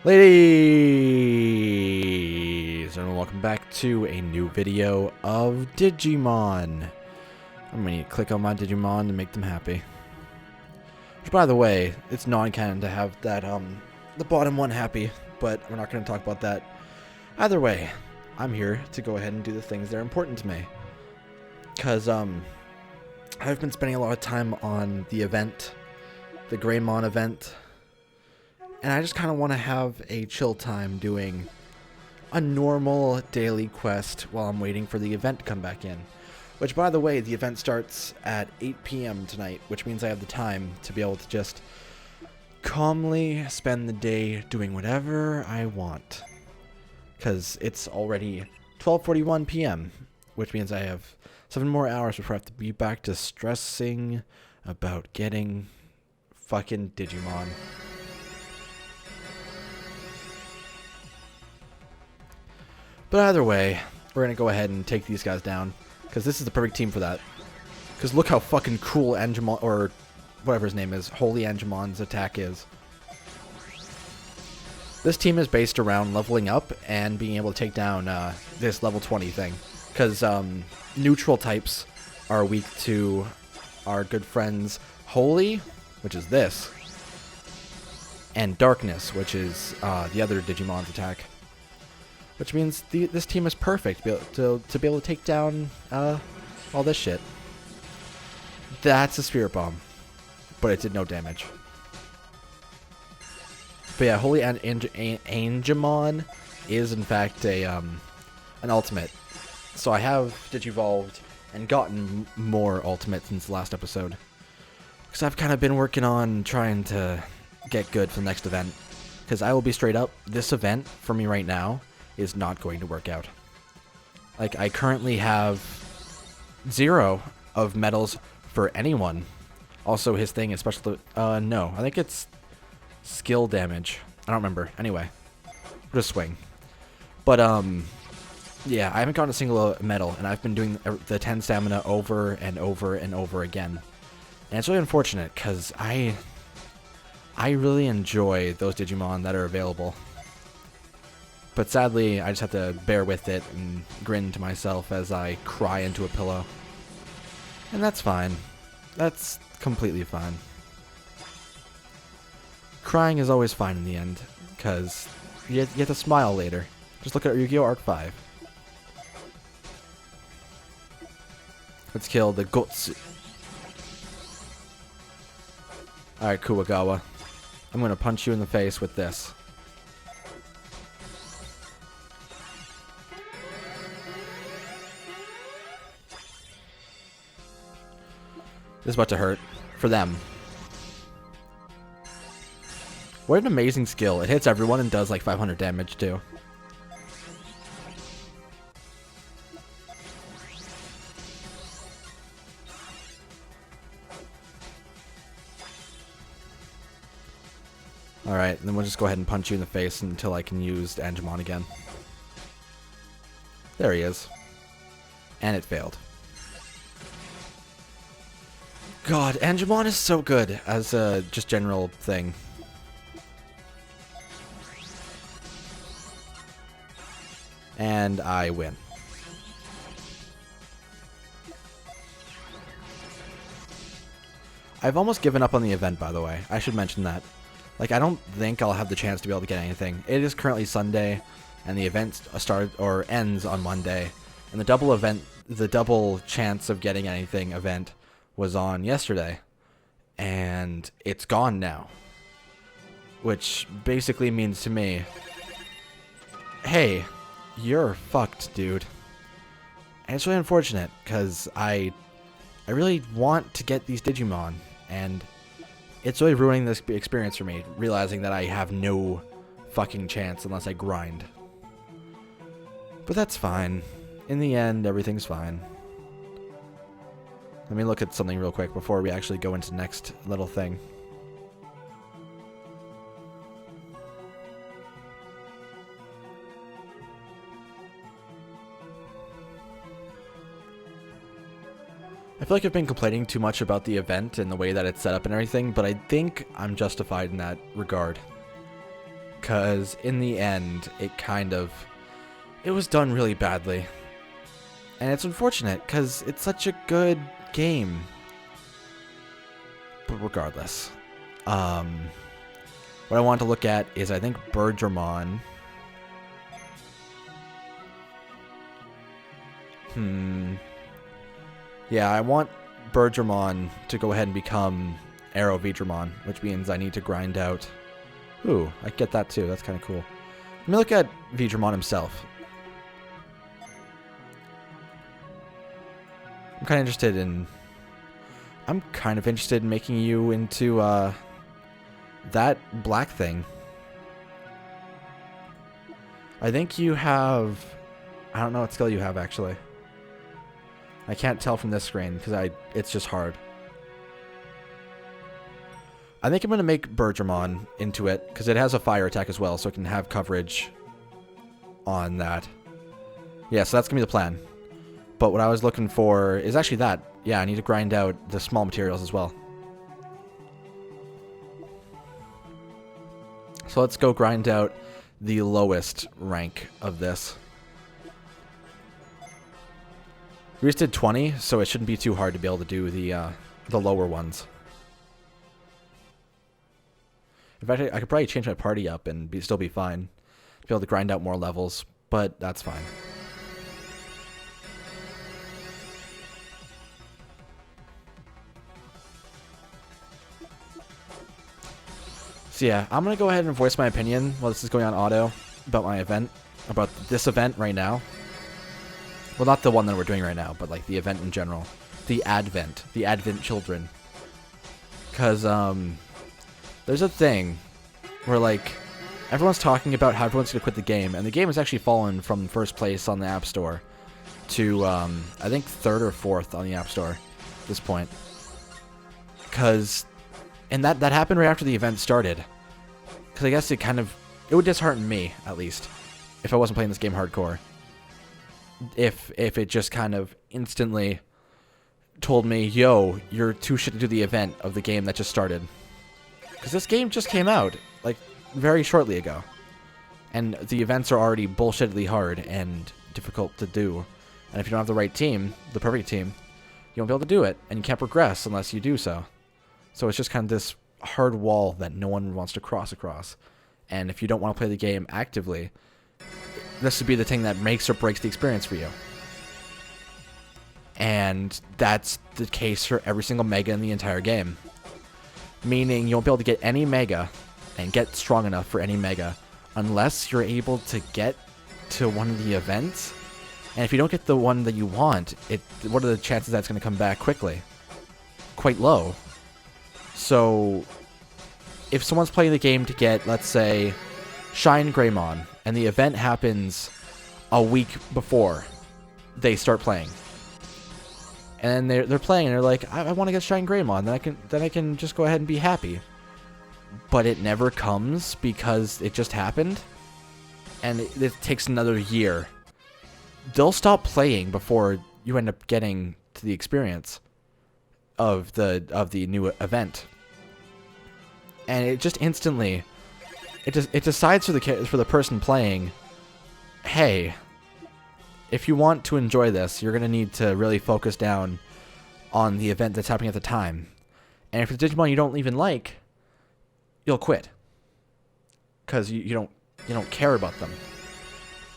Ladies and welcome back to a new video of Digimon. I'm going to click on my Digimon to make them happy. Which, by the way, it's non-canon to have that the bottom one happy, but we're not going to talk about that. Either way, I'm here to go ahead and do the things that are important to me. Because I've been spending a lot of time on the event, the Greymon event. And I just kind of want to have a chill time doing a normal daily quest while I'm waiting for the event to come back in. Which, by the way, the event starts at 8 p.m. tonight, which means I have the time to be able to just calmly spend the day doing whatever I want. Because it's already 12:41 p.m., which means I have 7 more hours before I have to be back to stressing about getting fucking Digimon. But either way, we're going to go ahead and take these guys down, because this is the perfect team for that. Because look how fucking cool Angemon, or whatever his name is, Holy Angemon's attack is. This team is based around leveling up and being able to take down this level 20 thing. Because neutral types are weak to our good friends Holy, which is this, and Darkness, which is the other Digimon's attack. Which means this team is perfect to be able to take down all this shit. That's a Spirit Bomb, but it did no damage. But yeah, Holy Angemon is in fact a an ultimate. So I have Digivolved and gotten more ultimates since the last episode. Because I've kind of been working on trying to get good for the next event. Because I will be straight up, this event for me right now is not going to work out. Like, I currently have 0 of medals for anyone. Also, his thing is special. No, I think it's skill damage. I don't remember. Anyway, just swing. But yeah, I haven't gotten a single medal, and I've been doing the 10 stamina over and over and over again. And it's really unfortunate because I really enjoy those Digimon that are available. But sadly, I just have to bear with it and grin to myself as I cry into a pillow. And that's fine. That's completely fine. Crying is always fine in the end, because you get to smile later. Just look at Yu-Gi-Oh! Arc 5. Let's kill the Gotsu. Alright, Kuwagawa. I'm gonna punch you in the face with this. This is about to hurt. For them. What an amazing skill. It hits everyone and does like 500 damage too. Alright, then we'll just go ahead and punch you in the face until I can use Angemon again. There he is. And it failed. God, Angemon is so good as a just general thing. And I win. I've almost given up on the event, by the way. I should mention that. Like, I don't think I'll have the chance to be able to get anything. It is currently Sunday, and the event ends on Monday. And the double chance of getting anything event was on yesterday, and it's gone now, which basically means to me, hey, you're fucked, dude. And it's really unfortunate because I really want to get these Digimon, and it's really ruining this experience for me, realizing that I have no fucking chance unless I grind. But that's fine. In the end, everything's fine. Let me look at something real quick before we actually go into the next little thing. I feel like I've been complaining too much about the event and the way that it's set up and everything, but I think I'm justified in that regard. because in the end, it was done really badly. And it's unfortunate, because it's such a good game. But regardless, what I want to look at is, I think, Birdramon. Yeah, I want Birdramon to go ahead and become Arrow Vidramon, which means I need to grind out... Ooh, I get that too. That's kind of cool. Let me look at Vidramon himself. I'm kind of interested in making you into that black thing. I think you have... I don't know what skill you have, actually. I can't tell from this screen, because it's just hard. I think I'm going to make Birdramon into it, because it has a fire attack as well, so it can have coverage on that. Yeah, so that's going to be the plan. But what I was looking for is actually that. Yeah, I need to grind out the small materials as well. So let's go grind out the lowest rank of this. We just did 20, so it shouldn't be too hard to be able to do the lower ones. In fact, I could probably change my party up and still be fine. Be able to grind out more levels, but that's fine. So yeah, I'm going to go ahead and voice my opinion while this is going on auto about my event, about this event right now. Well, not the one that we're doing right now, but like the event in general. The Advent children. Because, there's a thing where, like, everyone's talking about how everyone's going to quit the game, and the game has actually fallen from first place on the App Store to, I think, 3rd or 4th on the App Store at this point. Because, and that happened right after the event started. Because I guess it would dishearten me, at least, if I wasn't playing this game hardcore. If it just kind of instantly told me, yo, you're too shit to do the event of the game that just started. Because this game just came out, like, very shortly ago. And the events are already bullshittedly hard and difficult to do. And if you don't have the right team, the perfect team, you won't be able to do it. And you can't progress unless you do so. So it's just kind of this hard wall that no one wants to cross across. And if you don't want to play the game actively, this would be the thing that makes or breaks the experience for you. And that's the case for every single mega in the entire game. Meaning you won't be able to get any mega and get strong enough for any mega unless you're able to get to one of the events. And if you don't get the one that you want, what are the chances that's going to come back quickly? Quite low. So if someone's playing the game to get, let's say, Shine Greymon, and the event happens a week before they start playing, and they're playing and they're like, I want to get Shine Greymon, then I can just go ahead and be happy. But it never comes because it just happened, and it takes another year. They'll stop playing before you end up getting to the experience of the new event, and it just instantly. It decides for the person playing, hey, if you want to enjoy this, you're going to need to really focus down on the event that's happening at the time. And if it's Digimon you don't even like, you'll quit. Because you don't care about them.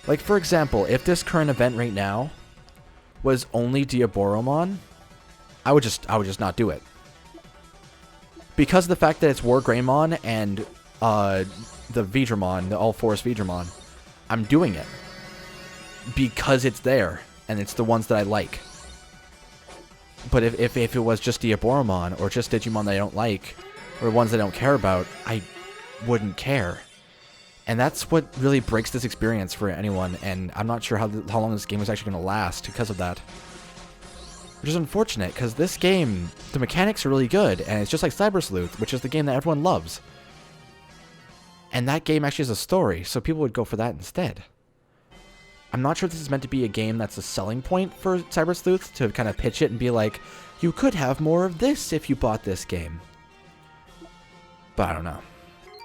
Like, for example, if this current event right now was only Diaboromon, I would just not do it. Because of the fact that it's War Greymon and the Vidramon, the All-Force Vidramon, I'm doing it because it's there and it's the ones that I like. But if it was just Diaboromon or just Digimon that I don't like or ones that I don't care about, I wouldn't care. And that's what really breaks this experience for anyone, and I'm not sure how long this game is actually going to last because of that. Which is unfortunate, because this game, the mechanics are really good, and it's just like Cyber Sleuth, which is the game that everyone loves. And that game actually has a story, so people would go for that instead. I'm not sure if this is meant to be a game that's a selling point for Cyber Sleuth, to kind of pitch it and be like, you could have more of this if you bought this game. But I don't know.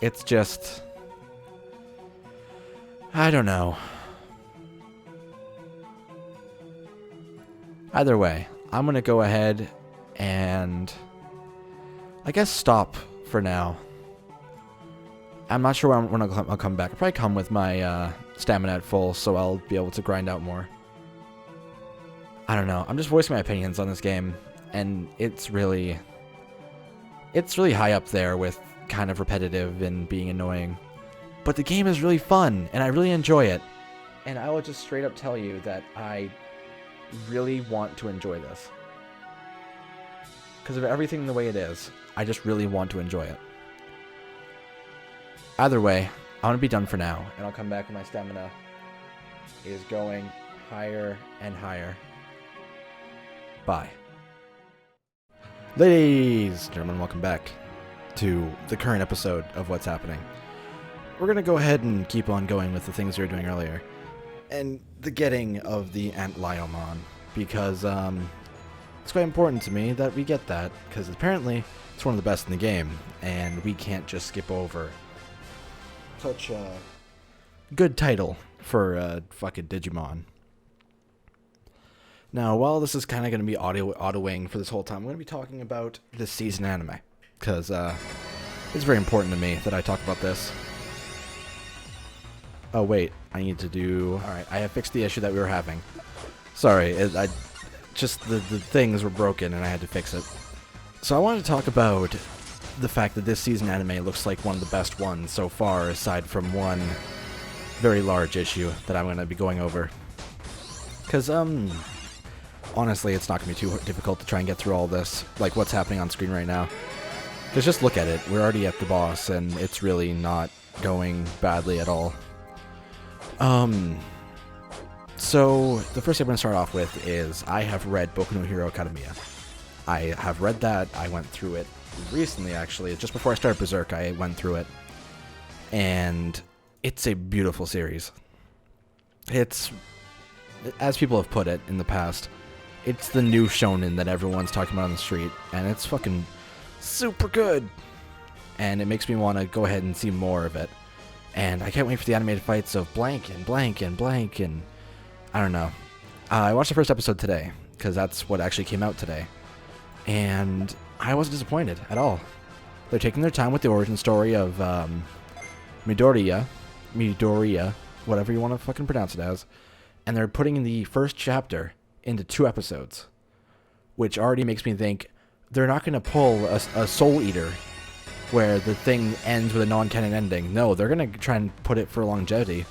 It's just... I don't know. Either way, I'm going to go ahead and I guess stop for now. I'm not sure when I'll come back. I'll probably come with my stamina at full, so I'll be able to grind out more. I don't know. I'm just voicing my opinions on this game, and it's really high up there with kind of repetitive and being annoying. But the game is really fun, and I really enjoy it. And I will just straight up tell you that I really want to enjoy this. Because of everything the way it is, I just really want to enjoy it. Either way, I want to be done for now, and I'll come back when my stamina is going higher and higher. Bye. Ladies and gentlemen, welcome back to the current episode of What's Happening. We're going to go ahead and keep on going with the things we were doing earlier. And the getting of the Antliomon, because it's quite important to me that we get that, because apparently it's one of the best in the game, and we can't just skip over such a good title for fucking Digimon. Now, while this is kind of going to be autoing for this whole time, I'm going to be talking about this season anime, because it's very important to me that I talk about this. Oh wait, I need to do... Alright, I have fixed the issue that we were having. Sorry, just the things were broken and I had to fix it. So I wanted to talk about the fact that this season anime looks like one of the best ones so far, aside from one very large issue that I'm going to be going over. Because, honestly, it's not going to be too difficult to try and get through all this, like what's happening on screen right now. Because just look at it, we're already at the boss, and it's really not going badly at all. So, the first thing I'm going to start off with is I have read Boku no Hero Academia. I have read that. I went through it recently, actually. Just before I started Berserk, I went through it. And it's a beautiful series. It's, as people have put it in the past, it's the new shonen that everyone's talking about on the street. And it's fucking super good. And it makes me want to go ahead and see more of it. And I can't wait for the animated fights of blank and blank and blank and... I don't know. I watched the first episode today, because that's what actually came out today. And I wasn't disappointed at all. They're taking their time with the origin story of Midoriya, whatever you want to fucking pronounce it as. And they're putting the first chapter into 2 episodes. Which already makes me think they're not going to pull a Soul Eater where the thing ends with a non-canon ending. No, they're going to try and put it for longevity.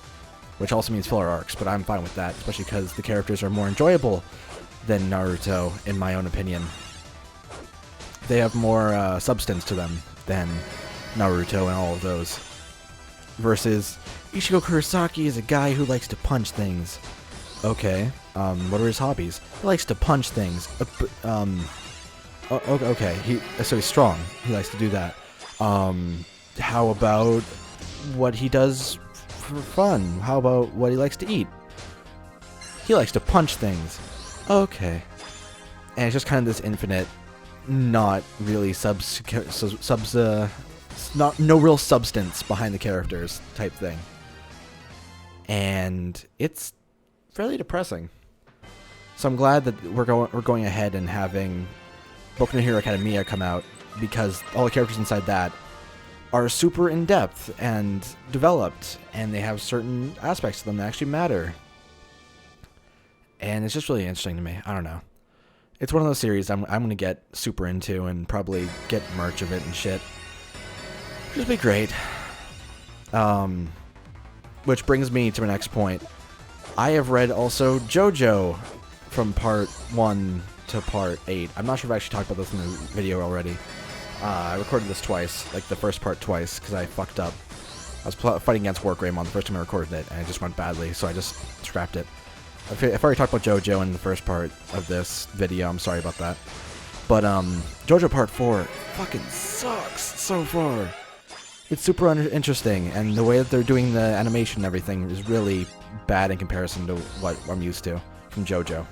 Which also means filler arcs, but I'm fine with that, especially because the characters are more enjoyable than Naruto, in my own opinion. They have more substance to them than Naruto and all of those. Versus, Ichigo Kurosaki is a guy who likes to punch things. Okay, what are his hobbies? He likes to punch things. Okay, so he's strong. He likes to do that. How about what he does for fun? How about what he likes to eat? He likes to punch things. Okay. And it's just kind of this infinite, not really no real substance behind the characters type thing. And it's fairly depressing. So I'm glad that we're going ahead and having Boku no Hero Academia come out, because all the characters inside that are super in-depth and developed, and they have certain aspects to them that actually matter. And it's just really interesting to me. I don't know. It's one of those series I'm going to get super into and probably get merch of it and shit. Which would be great. Which brings me to my next point. I have read also JoJo from part 1 to part 8. I'm not sure if I actually talked about this in the video already. I recorded this twice, like the first part twice, because I fucked up. I was fighting against Wargreymon the first time I recorded it, and it just went badly, so I just scrapped it. I've already talked about JoJo in the first part of this video, I'm sorry about that. But, JoJo Part 4 fucking sucks so far. It's super interesting, and the way that they're doing the animation and everything is really bad in comparison to what I'm used to from JoJo.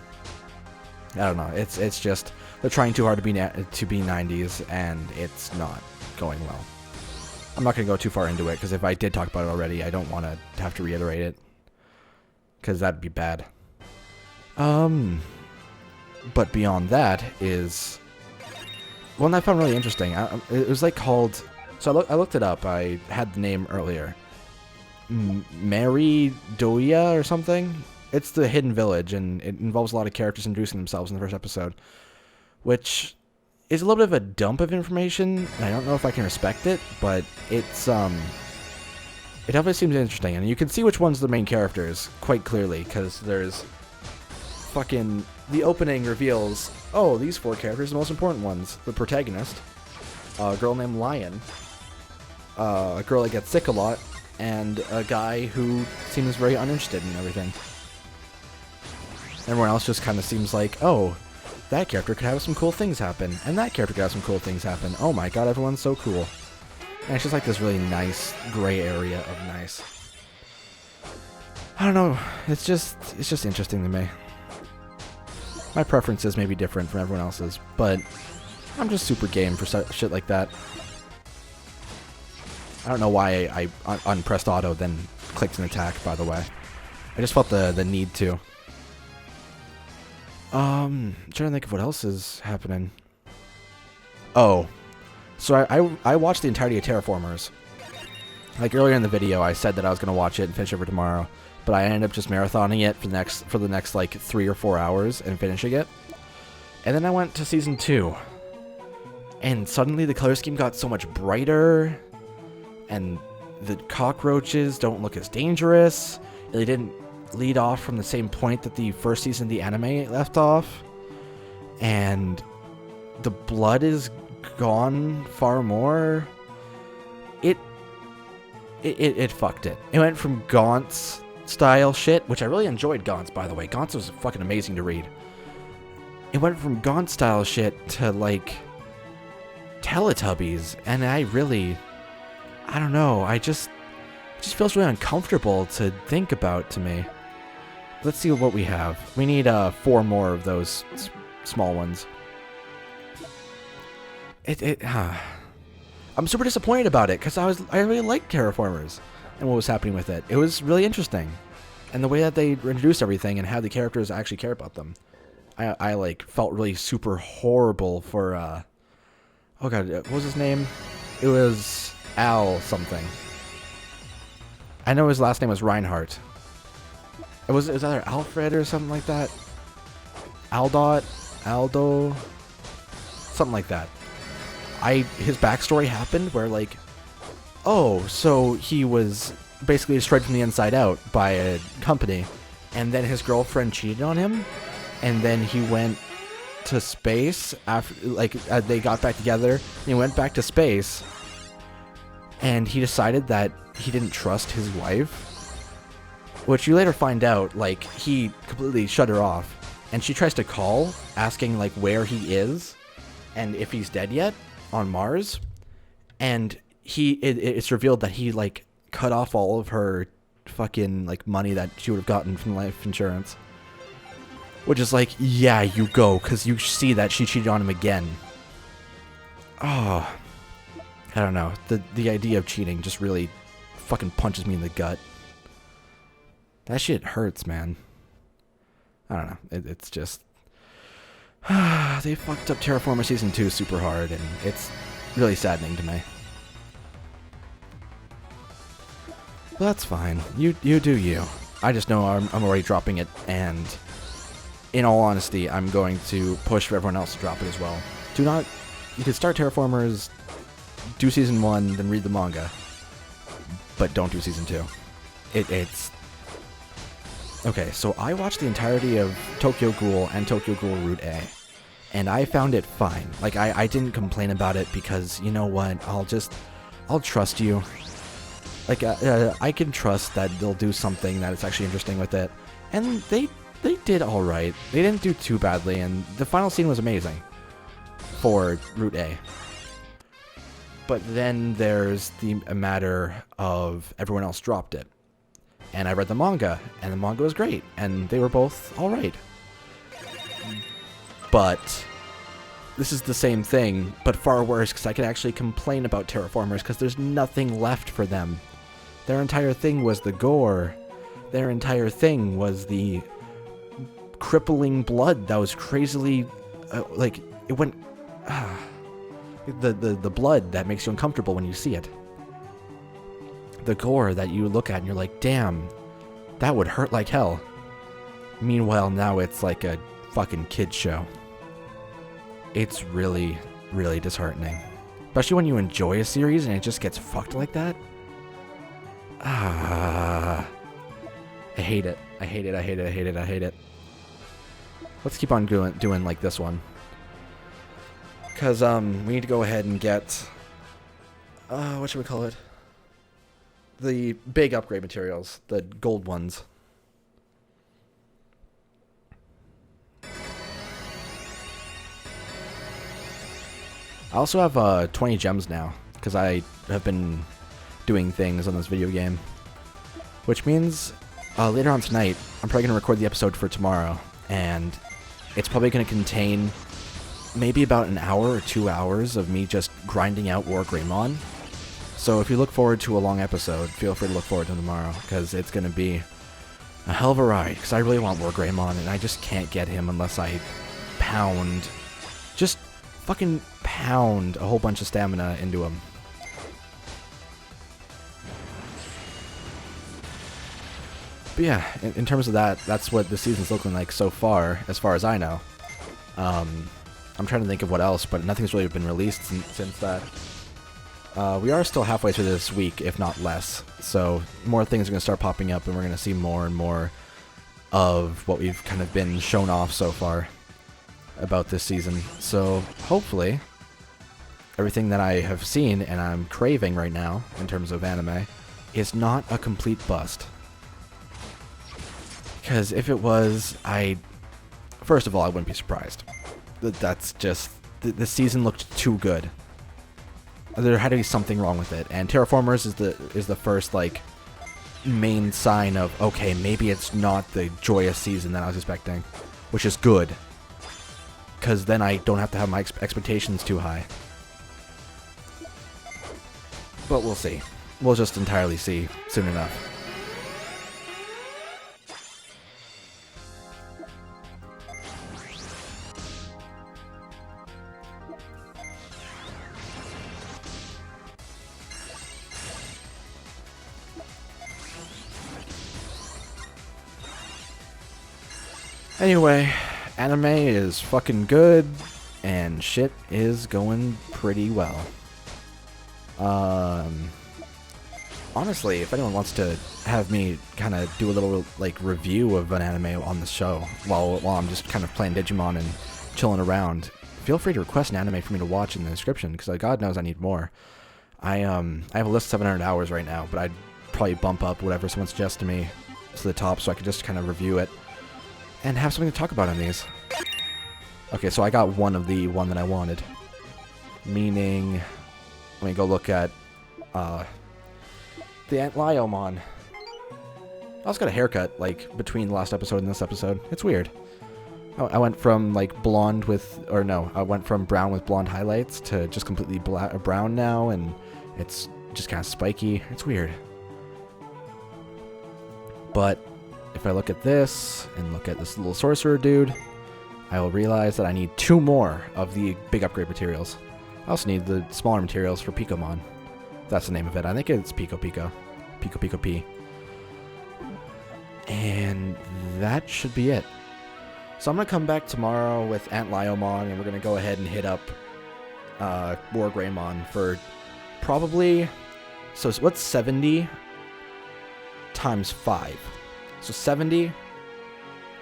I don't know, it's just... They're trying too hard to be 90s, and it's not going well. I'm not going to go too far into it, because if I did talk about it already, I don't want to have to reiterate it, because that'd be bad. But beyond that is one that I found really interesting. It was like called, so I looked it up. I had the name earlier. Mary Doya or something. It's the Hidden Village, and it involves a lot of characters introducing themselves in the first episode, which is a little bit of a dump of information, and I don't know if I can respect it, but it's it definitely seems interesting, and you can see which one's the main characters quite clearly, because there's fucking, the opening reveals, oh, these 4 characters are the most important ones. The protagonist, a girl named Lion, a girl that gets sick a lot, and a guy who seems very uninterested in everything. Everyone else just kind of seems like, oh, that character could have some cool things happen, and that character could have some cool things happen. Oh my god, everyone's so cool. And it's just like this really nice gray area of nice. I don't know, it's just interesting to me. My preferences may be different from everyone else's, but I'm just super game for shit like that. I don't know why I unpressed auto, then clicked an attack, by the way. I just felt the need to. I'm trying to think of what else is happening. Oh. So I watched the entirety of Terraformers. Like earlier in the video, I said that I was going to watch it and finish it for tomorrow. But I ended up just marathoning it for the next like 3 or 4 hours and finishing it. And then I went to Season 2. And suddenly the color scheme got so much brighter. And the cockroaches don't look as dangerous. They didn't lead off from the same point that the first season of the anime left off. And the blood is gone far more. It fucked it. It went from Gaunt's style shit, which I really enjoyed Gaunt's, by the way. Gaunt's was fucking amazing to read. It went from Gaunt style shit to like Teletubbies, and I don't know, it just feels really uncomfortable to think about to me. Let's see what we have. We need 4 more of those small ones. I'm super disappointed about it, because I really liked Terraformers and what was happening with it. It was really interesting. And the way that they introduced everything and how the characters actually care about them. I like felt really super horrible for oh god, what was his name? It was Al something. I know his last name was Reinhardt. It was either Alfred or something like that. Aldo, something like that. His backstory happened where like, oh, so he was basically destroyed from the inside out by a company, and then his girlfriend cheated on him, and then he went to space after, like, they got back together, and he went back to space, and he decided that he didn't trust his wife, which you later find out, like, he completely shut her off, and she tries to call, asking, like, where he is, and if he's dead yet, on Mars, and it's revealed that he, like, cut off all of her fucking, like, money that she would have gotten from life insurance. Which is like, yeah, you go, because you see that she cheated on him again. Oh, I don't know. The idea of cheating just really fucking punches me in the gut. That shit hurts, man. I don't know. It's just... they fucked up Terraformer Season 2 super hard, and it's really saddening to me. But that's fine. You do you. I just know I'm already dropping it, and in all honesty, I'm going to push for everyone else to drop it as well. You could start Terraformers, do Season 1, then read the manga, but don't do Season 2. It's... Okay, so I watched the entirety of Tokyo Ghoul and Tokyo Ghoul Route A, and I found it fine. Like, I didn't complain about it because, you know what, I'll trust you. Like, I can trust that they'll do something that is actually interesting with it, and they did alright. They didn't do too badly, and the final scene was amazing for Route A. But then there's a matter of everyone else dropped it. And I read the manga, and the manga was great, and they were both alright. But this is the same thing, but far worse, because I can actually complain about terraformers, because there's nothing left for them. Their entire thing was the gore. Their entire thing was the crippling blood that was crazily, like, it went, the blood that makes you uncomfortable when you see it. The gore that you look at and you're like, damn, that would hurt like hell. Meanwhile, now it's like a fucking kid's show. It's really, really disheartening. Especially when you enjoy a series and it just gets fucked like that. I hate it. I hate it. I hate it. I hate it. I hate it. Let's keep on doing like this one. Because, we need to go ahead and get, what should we call it? The big upgrade materials. The gold ones. I also have 20 gems now, because I have been doing things on this video game. Which means, later on tonight, I'm probably going to record the episode for tomorrow, and it's probably going to contain maybe about an hour or 2 hours of me just grinding out War Greymon. So if you look forward to a long episode, feel free to look forward to tomorrow, because it's going to be a hell of a ride, because I really want War Greymon, and I just can't get him unless I pound, just fucking pound a whole bunch of stamina into him. But yeah, in terms of that, that's what the season's looking like so far as I know. I'm trying to think of what else, but nothing's really been released since that. We are still halfway through this week, if not less, so more things are going to start popping up, and we're going to see more and more of what we've kind of been shown off so far about this season. So hopefully everything that I have seen and I'm craving right now in terms of anime is not a complete bust. Because if it was, first of all, I wouldn't be surprised. That's just, the season looked too good. There had to be something wrong with it, and Terraformers is the first, like, main sign of, okay, maybe it's not the joyous season that I was expecting, which is good. Because then I don't have to have my expectations too high. But we'll see. We'll just entirely see soon enough. Anyway, anime is fucking good, and shit is going pretty well. Honestly, if anyone wants to have me kind of do a little, like, review of an anime on the show while I'm just kind of playing Digimon and chilling around, feel free to request an anime for me to watch in the description, because God knows I need more. I have a list of 700 hours right now, but I'd probably bump up whatever someone suggests to me to the top so I could just kind of review it and have something to talk about on these. Okay, so I got one that I wanted. Meaning, let me go look at, the Antliomon. I also got a haircut, like, between the last episode and this episode. It's weird. I went from, like, blonde with, or no, I went from brown with blonde highlights to just completely brown now, and it's just kind of spiky. It's weird. But if I look at this, and look at this little sorcerer dude, I will realize that I need 2 more of the big upgrade materials. I also need the smaller materials for Picomon. That's the name of it. I think it's Pico Pico. Pico Pico P. And that should be it. So I'm going to come back tomorrow with Antliomon, and we're going to go ahead and hit up War Greymon for probably... So what's 70 times 5? So 70...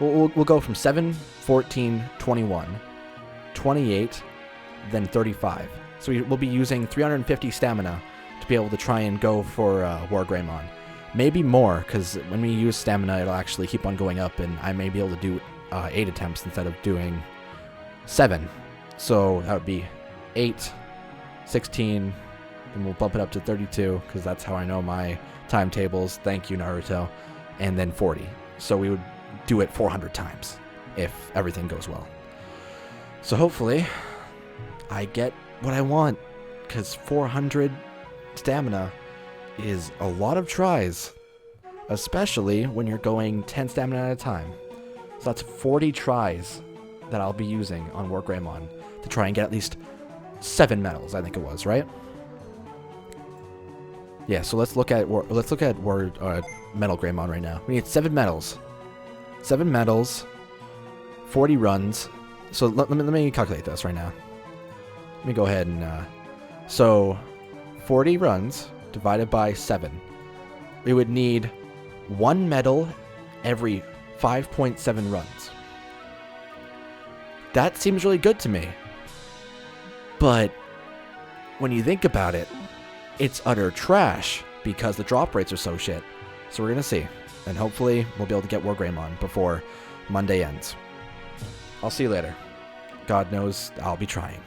We'll go from 7, 14, 21, 28, then 35. So we'll be using 350 stamina to be able to try and go for War Greymon. Maybe more, because when we use stamina, it'll actually keep on going up, and I may be able to do 8 attempts instead of doing 7. So that would be 8, 16, and we'll bump it up to 32, because that's how I know my timetables. Thank you, Naruto. And then 40. So we would do it 400 times if everything goes well. So hopefully I get what I want, because 400 stamina is a lot of tries, especially when you're going 10 stamina at a time. So that's 40 tries that I'll be using on War Greymon to try and get at least 7 medals, I think it was, right? Yeah, so let's look at War Metal Greymon right now. We need 7 medals. 7 medals, 40 runs. So let me calculate this right now. Let me go ahead and so 40 runs divided by 7. We would need 1 medal every 5.7 runs. That seems really good to me. But when you think about it, it's utter trash because the drop rates are so shit. So we're going to see. And hopefully we'll be able to get War Greymon before Monday ends. I'll see you later. God knows I'll be trying.